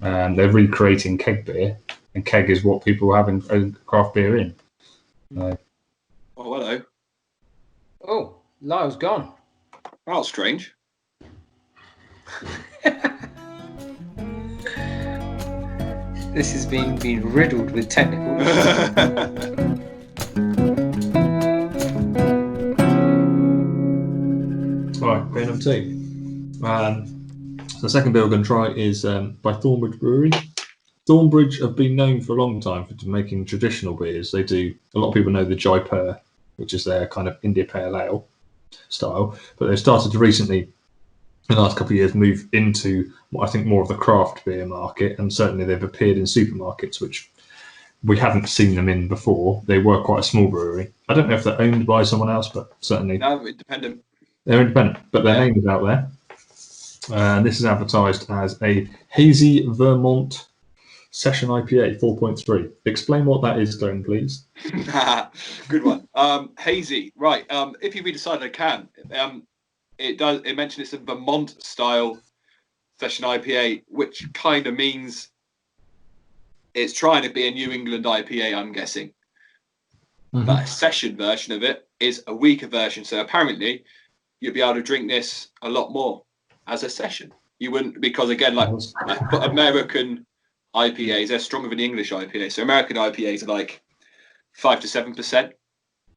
and they're recreating keg beer, and keg is what people have in craft beer in. Oh, hello. Oh, Lyle's gone. That was strange. This has been riddled with technical Right, beer number 2. The second beer we're going to try is by Thornbridge Brewery. Thornbridge have been known for a long time for making traditional beers. They do. A lot of people know the Jaipur, which is their kind of India Pale Ale style, but they've started to recently, in the last couple of years, move into what I think more of the craft beer market, and certainly they've appeared in supermarkets, which we haven't seen them in before. They were quite a small brewery. I don't know if they're owned by someone else, but certainly No, independent. They're independent, but their name is out there. And this is advertised as a hazy Vermont session IPA 4.3. Explain what that is, Glenn, please. Good one. Hazy, right? If you decide I can, it does. It mentions it's a Vermont style session IPA, which kind of means it's trying to be a New England IPA, I'm guessing. Mm-hmm. But a session version of it is a weaker version. So apparently, you'll be able to drink this a lot more as a session. You wouldn't, because again, like American IPAs, they're stronger than the English IPA. So American IPAs are like 5 to 7%.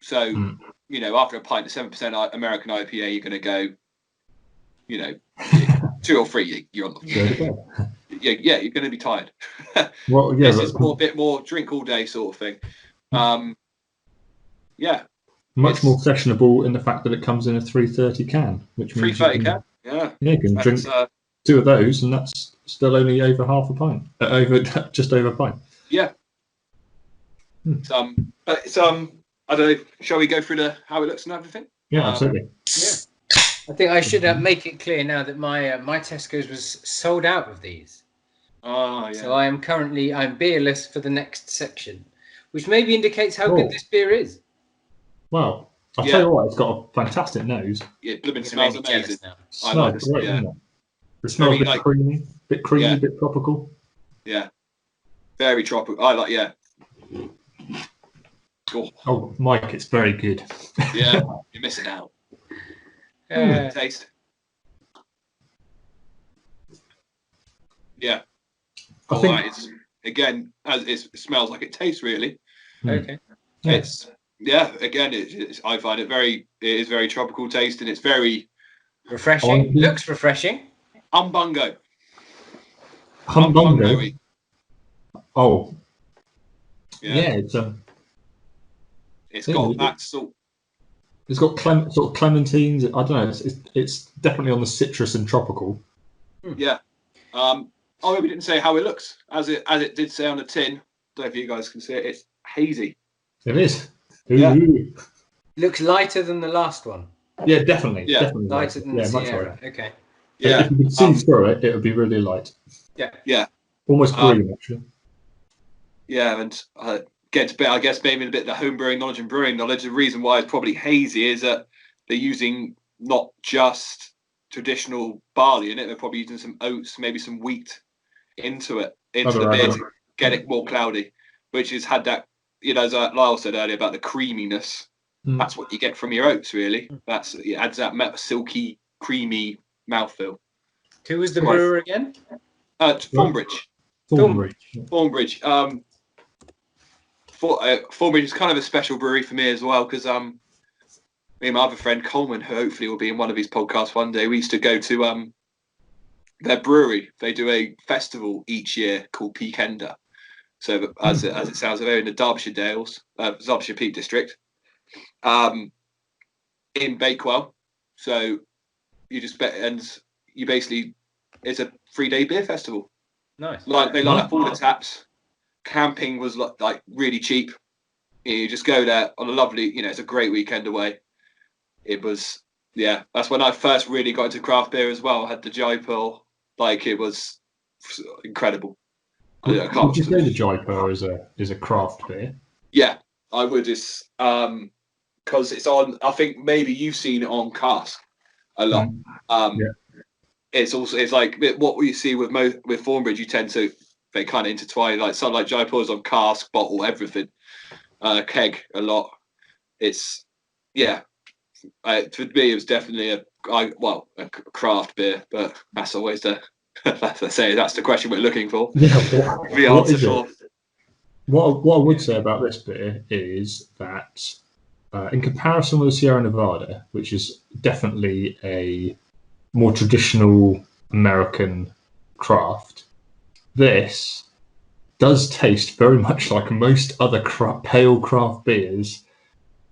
So, you know, after a pint of 7% American IPA, you're going to go, you know, 2 or 3, you're on the yeah, you're going to be tired. Well, yeah, this is a bit more drink all day sort of thing. Yeah. Much more sessionable in the fact that it comes in a 330 can, which means 330 can. Yeah, you can drink 2 of those, and that's still only over half a pint. Just over a pint. Yeah. But it's I don't know. Shall we go through how it looks and everything? Yeah, absolutely. Yeah. I think I should make it clear now that my Tesco's was sold out of these. Oh, yeah. So I'm beerless for the next section, which maybe indicates how good this beer is. Well, I'll tell you what, it's got a fantastic nose. Yeah, it smells amazing. Smells great, doesn't it? It smells a bit creamy, bit tropical. Yeah, very tropical. I like, yeah. Oh, Mike, it's very good. Yeah, you're missing out. Taste. Yeah. I think it's, again, as it smells like it tastes really. Okay. It's again, I find it is very tropical taste, and it's very refreshing. Looks refreshing. Humbungo. Oh. Yeah, it's got that salt. It's got sort of clementines. I don't know. It's definitely on the citrus and tropical. Yeah. We didn't say how it looks, as it did say on the tin. Don't know if you guys can see it. It's hazy. It is. Yeah. Looks lighter than the last one. Yeah, definitely. Yeah. Definitely lighter than the Sierra. Much lighter. Okay. Yeah. If you could see through it, it would be really light. Yeah. Yeah. Almost green, actually. Yeah, and get to bit, I guess, maybe a bit of the home brewing knowledge and brewing knowledge. The reason why it's probably hazy is that they're using not just traditional barley in it. They're probably using some oats, maybe some wheat into the beer to get it more cloudy, which has had that, as Lyle said earlier about the creaminess. That's what you get from your oats, really. It adds that silky, creamy mouthfeel. Who was the brewer again? Thornbridge. Thornbridge. Thornbridge is kind of a special brewery for me as well, because me and my other friend Coleman, who hopefully will be in one of his podcasts one day, we used to go to their brewery. They do a festival each year called Peakender. So as it sounds, they're in the Derbyshire Dales, Derbyshire Peak District, in Bakewell. So you basically, it's a 3-day beer festival. Nice. They line up all the taps. Camping was like really cheap. You just go there on a lovely, it's a great weekend away. It was, that's when I first really got into craft beer as well. I had the Jaipur, it was incredible. Would you say the Jaipur is a craft beer? Yeah, I would. It's because it's on. I think maybe you've seen it on cask a lot. it's like what we see with Thornbridge. You tend to they kind of intertwine. Like some like Jaipur's on cask, bottle, everything, keg a lot. It's for me it was definitely a craft beer, but that's always the that's the question we're looking for. Yeah, The what answer is for. it? What I would say about this beer is that in comparison with the Sierra Nevada, which is definitely a more traditional American craft, this does taste very much like most other pale craft beers,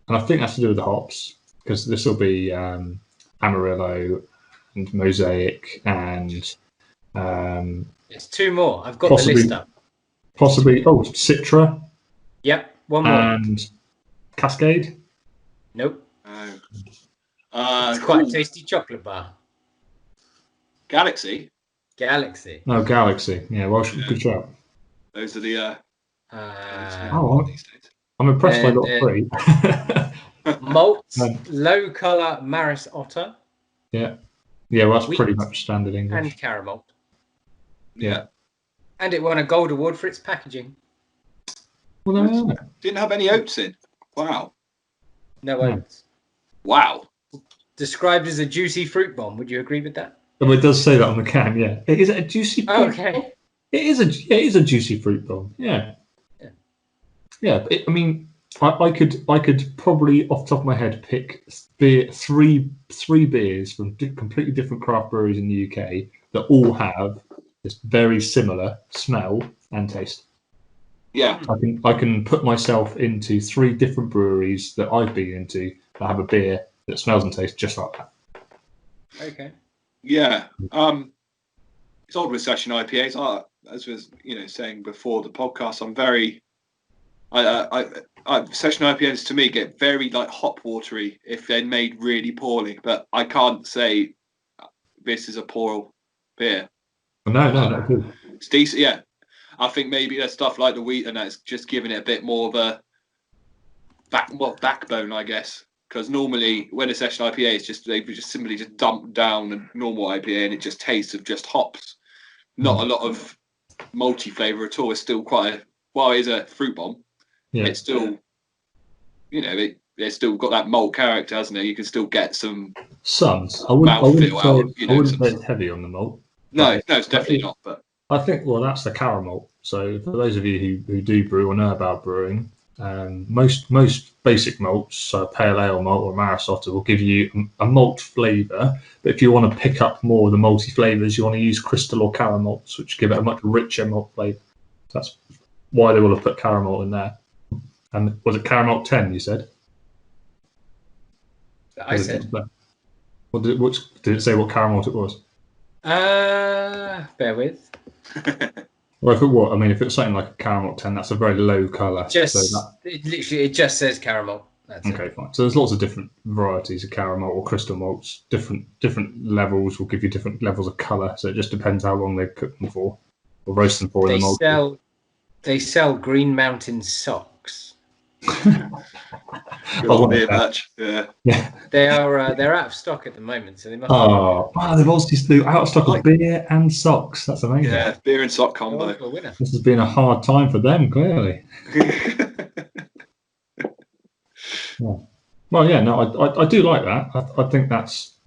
and I think that's to do with the hops, because this will be Amarillo and Mosaic and It's two more. I've got possibly, the list up. Citra Yep, one more. and Cascade. Nope. It's It's quite a tasty chocolate bar. Galaxy. No, Galaxy. Yeah, well, good shout. Those are the. I'm impressed I got three. Malt, low colour Maris Otter. Yeah. Yeah, well, that's Wheat pretty much standard English. And caramel. Yeah. And it won a gold award for its packaging. Well, didn't have any oats in. Wow. No oats. Wow. Described as a juicy fruit bomb. Would you agree with that? Oh, it does say that on the can. Yeah, it is a juicy. Oh, okay. Bomb. It is a juicy fruit bomb. Yeah. Yeah. I mean, I could probably off the top of my head pick three beers from completely different craft breweries in the UK that all have this very similar smell and taste. Yeah. I can put myself into three different breweries that I've been into that have a beer that smells and tastes just like that. Okay. Yeah. It's odd with session IPAs. As was saying before the podcast, I'm very. Session IPAs to me get very like hop watery if they're made really poorly, but I can't say this is a poor beer. No. It's decent. Yeah. I think maybe there's stuff like the wheat and that's just giving it a bit more of a backbone, I guess. Because normally when a session IPA is they just simply just dump down a normal IPA and it just tastes of just hops. Not a lot of multi flavour at all. It's still quite it is a fruit bomb. Yeah. It's still it's still got that malt character, hasn't it? You can still get some. I wouldn't say it's heavy on the malt. No, it's definitely not. But I think that's the caramel. So for those of you who do brew or know about brewing, most basic malts, so pale ale malt or Maris Otter, will give you a malt flavour. But if you want to pick up more of the malty flavours, you want to use crystal or caramalts, which give it a much richer malt flavour. That's why they will have put caramel in there. And was it caramel 10? You said. I said. Did it say what caramel it was? Bear with. Well, if it's something like a caramel 10, that's a very low colour. It just says caramel. That's okay, fine. So there's lots of different varieties of caramel or crystal malts. Different levels will give you different levels of colour. So it just depends how long they cook them for or roast them for. They sell Green Mountain socks. Beer batch. Yeah. They're out of stock at the moment, so they must. They've also out of stock of beer and socks. That's amazing. Yeah, beer and sock combo. This has been a hard time for them, clearly. Yeah. Well, yeah, no, I do like that. I think that's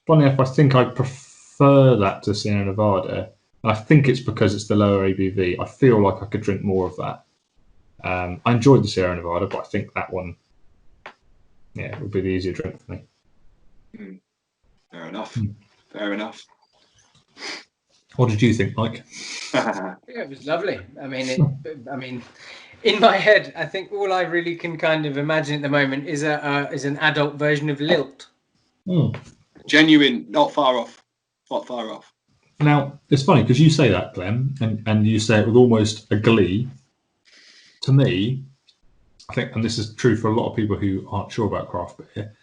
funny enough. I think I prefer that to Sierra Nevada. I think it's because it's the lower ABV. I feel like I could drink more of that. I enjoyed the Sierra Nevada, but I think that one, would be the easier drink for me. Fair enough. What did you think, Mike? It was lovely. I mean, in my head, I think all I really can kind of imagine at the moment is an adult version of Lilt. Genuine, not far off. Now, it's funny because you say that, Glenn, and you say it with almost a glee. To me, I think, and this is true for a lot of people who aren't sure about craft beer,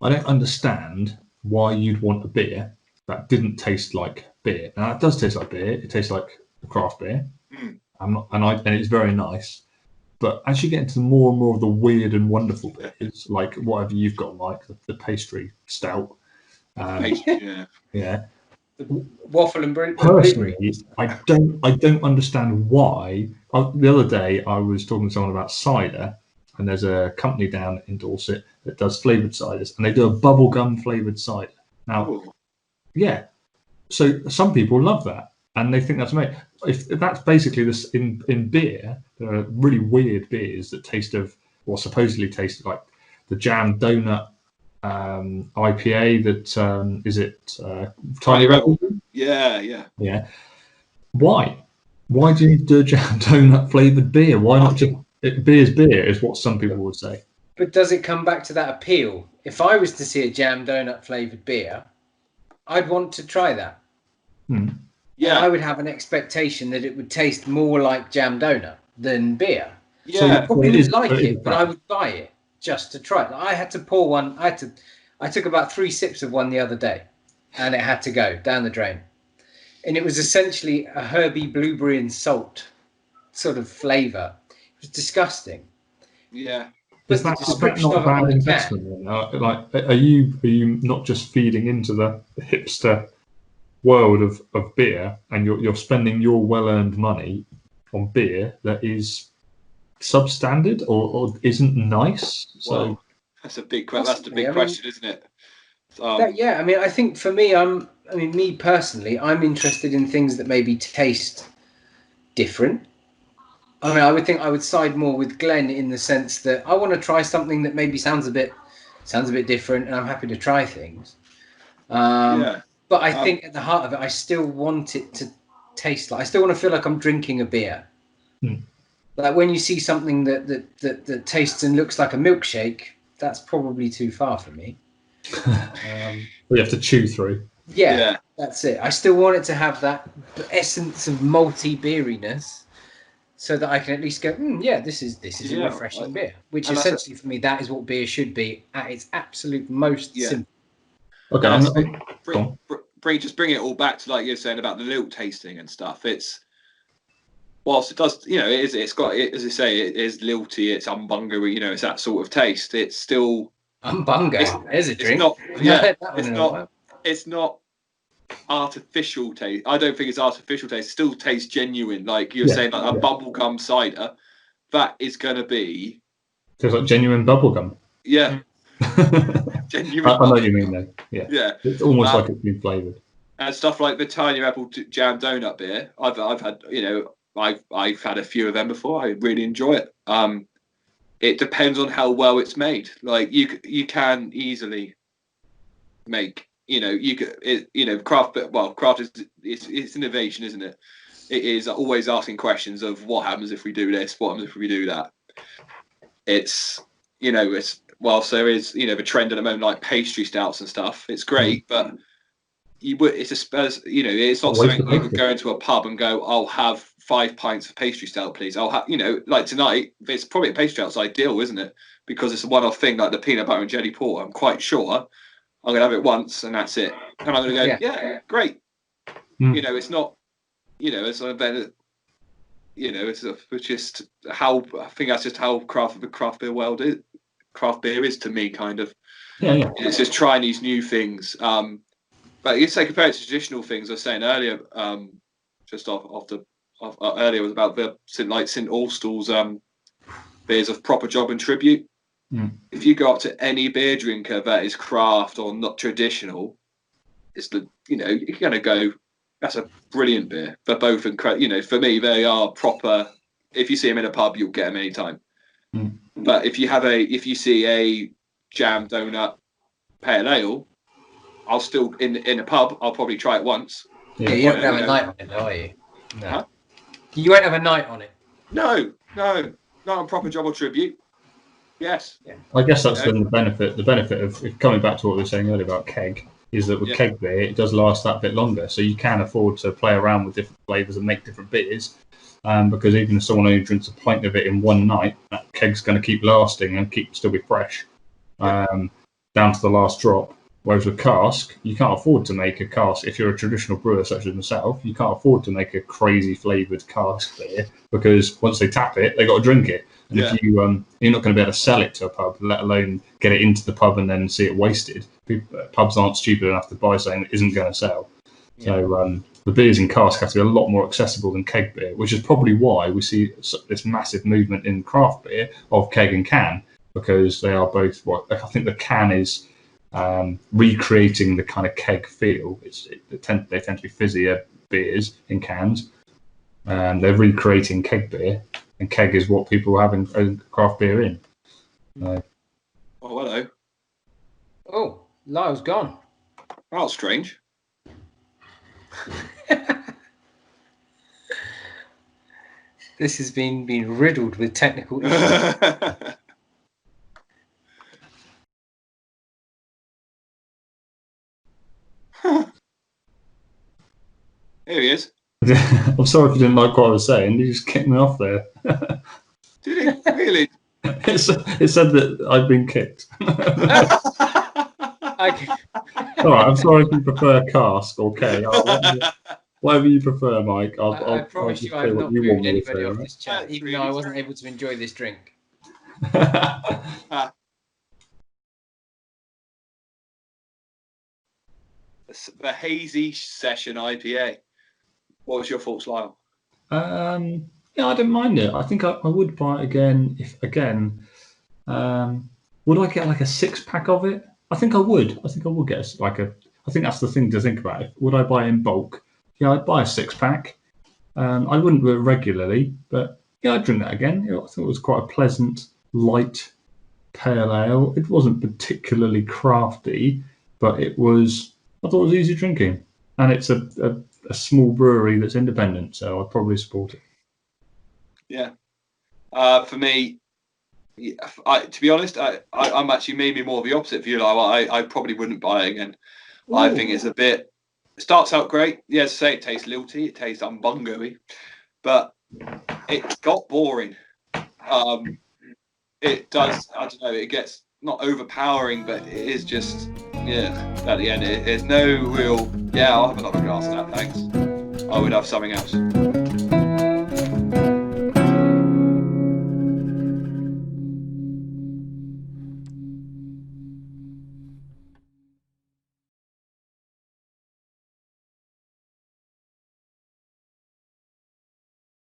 I don't understand why you'd want a beer that didn't taste like beer. Now, it does taste like beer. It tastes like a craft beer. And it's very nice. But as you get into more and more of the weird and wonderful beers, like whatever you've got, Mike, the pastry stout. waffle and blueberry. Personally, I don't understand why. The other day, I was talking to someone about cider, and there's a company down in Dorset that does flavoured ciders, and they do a bubblegum flavoured cider. Now, Ooh. yeah, so some people love that, and they think that's amazing. If that's basically this in beer, there are really weird beers that supposedly taste like the jam donut IPA that is it Tiny Rebel? Yeah. Why? Why do you need to do a jam donut flavoured beer? Why not just beer's beer is what some people would say. But does it come back to that appeal? If I was to see a jam donut flavoured beer, I'd want to try that. Yeah, and I would have an expectation that it would taste more like jam donut than beer. Yeah, So I probably wouldn't like it is it, but I would buy it just to try it. Like, I had to pour one. I took about 3 sips of one the other day, and it had to go down the drain. And it was essentially a herby blueberry and salt sort of flavour. It was disgusting. yeah. Is that not a bad investment? Like, are you not just feeding into the hipster world of beer, and you're spending your well-earned money on beer that is substandard or isn't nice? So Well, that's a big question. That's the big question, isn't it? Yeah, I mean, I think for me, me personally, I'm interested in things that maybe taste different. I mean, I would think I would side more with Glenn in the sense that I want to try something that maybe sounds a bit different, and I'm happy to try things. But I think at the heart of it, I still want it to taste like. I still want to feel like I'm drinking a beer. Like when you see something that tastes and looks like a milkshake, that's probably too far for me. we have to chew through. Yeah, that's it. I still want it to have that essence of malty beeriness, so that I can at least go, this is a refreshing beer. Which essentially for me, that is what beer should be at its absolute most simple. Okay, bring it all back to like you're saying about the lilt tasting and stuff. It's whilst it does, it's got, as you say, it is lilty, it's umbunga, it's that sort of taste. It's still umbunga. There's a drink. It's not artificial taste. I don't think it's artificial taste. It still tastes genuine. Like you're saying, like a bubblegum cider, that is going to be. Tastes like genuine bubblegum. Yeah. Genuine. I know what you mean though. Yeah. It's almost like it's been flavoured. And stuff like the Tiny Rebel jam donut beer. I've had, I've had a few of them before. I really enjoy it. It depends on how well it's made. Like you can easily make, craft. Well, craft is it's innovation, isn't it? It is always asking questions of what happens if we do this, what happens if we do that. It's whilst there is the trend at the moment like pastry stouts and stuff. It's great, but it's not something you could go into a pub and go, I'll have 5 pints of pastry stout, please. I'll have, like tonight, it's probably a pastry stout's ideal, isn't it? Because it's a one-off thing like the peanut butter and jelly porter. I'm quite sure I'm going to have it once and that's it. And I'm going to go, great. It's not, it's a better, it's just how, I think that's just how craft beer world is. Craft beer is to me, kind of. Yeah. It's just trying these new things. But you say compared to traditional things, I was saying earlier, earlier was about the St Austell's beers of proper job and tribute. If you go up to any beer drinker that is craft or not traditional, it's you're going to go, that's a brilliant beer. They're both incredible. For me, they are proper. If you see them in a pub, you'll get them anytime. But if you see a jam donut pale ale, I'll still in a pub. I'll probably try it once. Yeah, you won't have a night on it, are you? No. Huh? You won't have a night on it. No, not a proper job or tribute. Yes. Yeah. I guess that's the benefit. The benefit of coming back to what we were saying earlier about keg is that with keg beer, it does last that bit longer. So you can afford to play around with different flavours and make different beers. Because even if someone only drinks a pint of it in one night, that keg's going to keep lasting and still be fresh down to the last drop. Whereas with cask, you can't afford to make a cask. If you're a traditional brewer such as myself, you can't afford to make a crazy flavoured cask beer because once they tap it, they got to drink it. And if you're not going to be able to sell it to a pub, let alone get it into the pub and then see it wasted. Pubs aren't stupid enough to buy something that isn't going to sell. So the beers in cask have to be a lot more accessible than keg beer, which is probably why we see this massive movement in craft beer of keg and can, because they are both I think the can is recreating the kind of keg feel. They tend to be fizzier beers in cans, and they're recreating keg beer, and keg is what people are having craft beer in. Oh, hello. Oh, Lyle's gone. Oh, strange. This has been riddled with technical issues. Here he is. I'm sorry if you didn't like what I was saying. You just kicked me off there. Did he? Really? It said that I'd been kicked. All right, I'm sorry if you prefer cask or keg. Whatever you prefer, Mike. I promise you I've not booed anybody off this chat, even though I wasn't able to enjoy this drink. The hazy session IPA. What was your thoughts, Lyle? Yeah, I don't mind it. I think I would buy it again. Would I get like a 6-pack of it? I think I would. I think I would get I think that's the thing to think about. Would I buy in bulk? Yeah, I'd buy a 6-pack. I wouldn't do it regularly, but yeah, I'd drink that again. I thought it was quite a pleasant, light pale ale. It wasn't particularly crafty, but I thought it was easy drinking. And it's a small brewery that's independent, so I'd probably support it. Yeah. For me, to be honest, I'm actually maybe more of the opposite for you. I probably wouldn't buy it again. Ooh. I think it's it starts out great. Yeah, as I say, it tastes lilty, it tastes umbungo-y, but it got boring. It does, I don't know, it gets not overpowering, but it is just, at the end, there's no real, I'll have another glass of that, thanks. I would have something else.